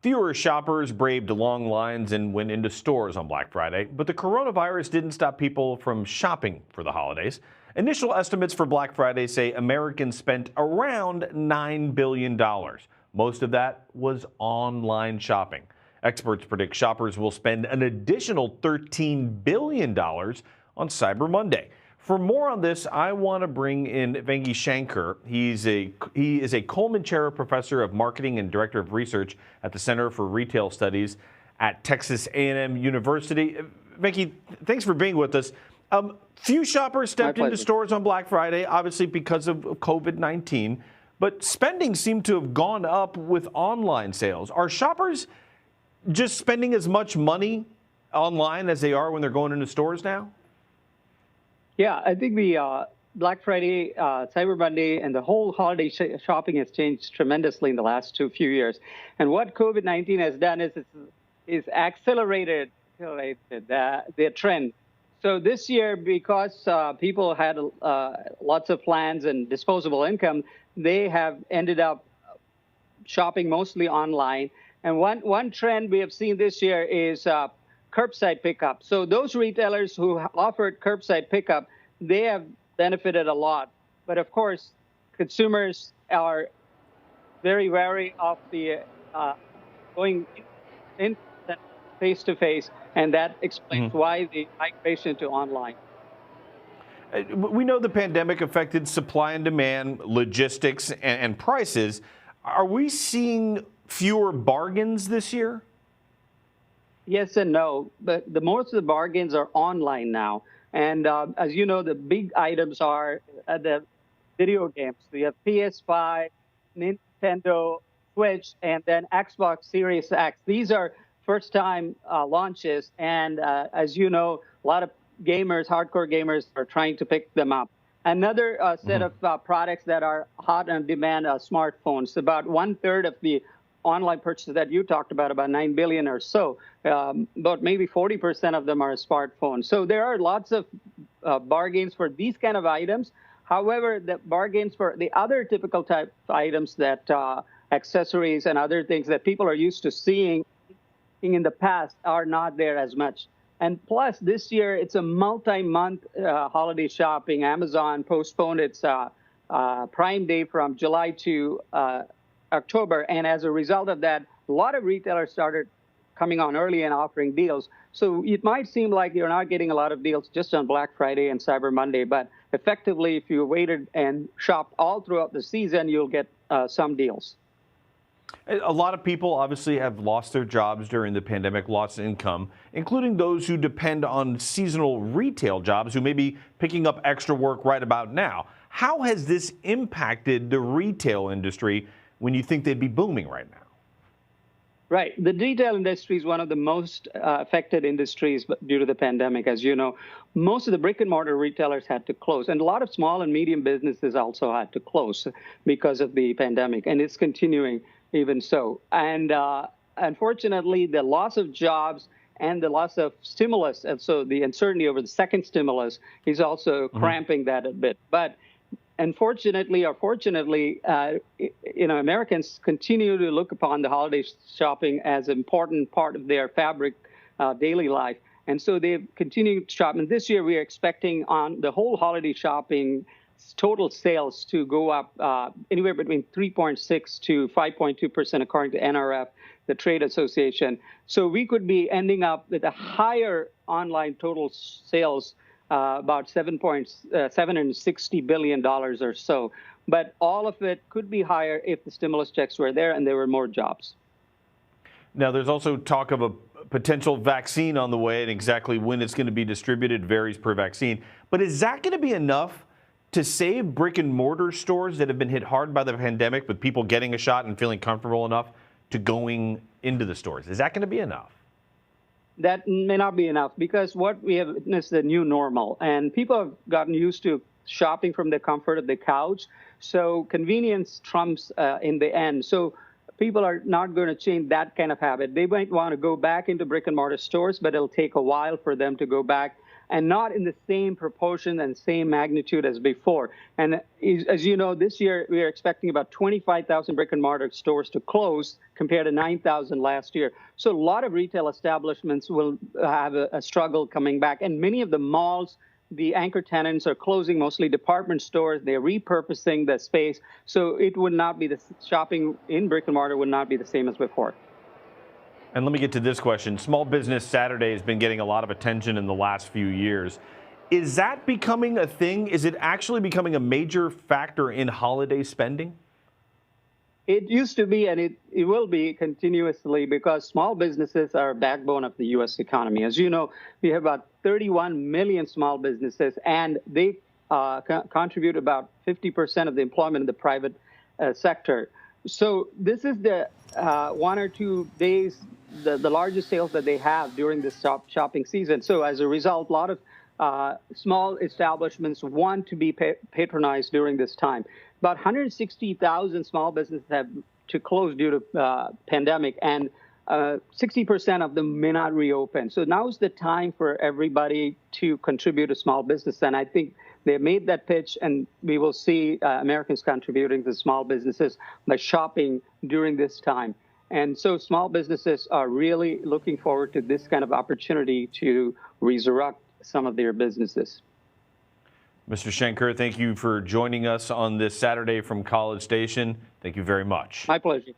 Fewer shoppers braved long lines and went into stores on Black Friday, but the coronavirus didn't stop people from shopping for the holidays. Initial estimates for Black Friday say Americans spent around $9 billion. Most of that was online shopping. Experts predict shoppers will spend an additional $13 billion on Cyber Monday. For more on this, I want to bring in Venkatesh Shankar. He is a Coleman Chair Professor of Marketing and Director of Research at the Center for Retail Studies at Texas A&M University. Venki, thanks for being with us. Few shoppers stepped into stores on Black Friday, obviously because of COVID-19, but spending seemed to have gone up with online sales. Are shoppers just spending as much money online as they are when they're going into stores now? Yeah, I think the Black Friday, Cyber Monday, and the whole holiday shopping has changed tremendously in the last few years. And what COVID-19 has done is accelerated the trend. So this year, because people had lots of plans and disposable income, they have ended up shopping mostly online. And one trend we have seen this year is curbside pickup. So those retailers who offered curbside pickup, they have benefited a lot. But of course, consumers are very wary of the going in face to face, and that explains why the migration to online. We know the pandemic affected supply and demand, logistics, and prices. Are we seeing fewer bargains this year? Yes and no, but most of the bargains are online now. And as you know, the big items are the video games. We have PS5, Nintendo, Switch, and then Xbox Series X. These are first-time launches, and as you know, a lot of gamers, hardcore gamers, are trying to pick them up. Another set of products that are hot on demand are smartphones. About 1/3 of the online purchases that you talked about 9 billion or so, but maybe 40% of them are smartphones. So there are lots of bargains for these kind of items. However, the bargains for the other typical type of items, that accessories and other things that people are used to seeing in the past, are not there as much. And plus, this year, it's a multi-month holiday shopping. Amazon postponed its Prime Day from July to October. And as a result of that, a lot of retailers started coming on early and offering deals. So it might seem like you're not getting a lot of deals just on Black Friday and Cyber Monday, but effectively, if you waited and shopped all throughout the season, you'll get some deals. A lot of people obviously have lost their jobs during the pandemic, lost income, including those who depend on seasonal retail jobs who may be picking up extra work right about now. How has this impacted the retail industry when you think they'd be booming right now? Right. The retail industry is one of the most affected industries due to the pandemic. As you know, most of the brick and mortar retailers had to close, and a lot of small and medium businesses also had to close because of the pandemic, and it's continuing even so. And unfortunately, the loss of jobs and the loss of stimulus, and so the uncertainty over the second stimulus, is also cramping that a bit. But unfortunately or fortunately, Americans continue to look upon the holiday shopping as an important part of their fabric daily life. And so they've continued to shop. And this year, we are expecting on the whole holiday shopping total sales to go up anywhere between 3.6 to 5.2%, according to NRF, the trade association. So we could be ending up with a higher online total sales, about $760 billion or so. But all of it could be higher if the stimulus checks were there and there were more jobs. Now, there's also talk of a potential vaccine on the way, and exactly when it's going to be distributed varies per vaccine. But is that going to be enough to save brick and mortar stores that have been hit hard by the pandemic, with people getting a shot and feeling comfortable enough to going into the stores? Is that going to be enough? That may not be enough, because what we have witnessed is the new normal, and people have gotten used to shopping from the comfort of the couch. So convenience trumps in the end. So people are not going to change that kind of habit. They might want to go back into brick and mortar stores, but it'll take a while for them to go back. and not in the same proportion and same magnitude as before. And as you know, this year we are expecting about 25,000 brick and mortar stores to close compared to 9,000 last year. So a lot of retail establishments will have a struggle coming back. And many of the malls, the anchor tenants are closing, mostly department stores. They're repurposing the space. So it would not be the shopping in brick and mortar would not be the same as before. And let me get to this question. Small Business Saturday has been getting a lot of attention in the last few years. Is that becoming a thing? Is it actually becoming a major factor in holiday spending? It used to be, and it will be continuously, because small businesses are a backbone of the U.S. economy. As you know, we have about 31 million small businesses, and they contribute about 50% of the employment in the private sector. So this is the 1 or 2 days, the largest sales that they have during this shopping season. So as a result, a lot of small establishments want to be patronized during this time. About 160,000 small businesses have to close due to pandemic, and 60% of them may not reopen. So now's the time for everybody to contribute to small business. And I think they made that pitch, and we will see Americans contributing to small businesses by shopping during this time. And so small businesses are really looking forward to this kind of opportunity to resurrect some of their businesses. Mr. Shankar, thank you for joining us on this Saturday from College Station. Thank you very much. My pleasure.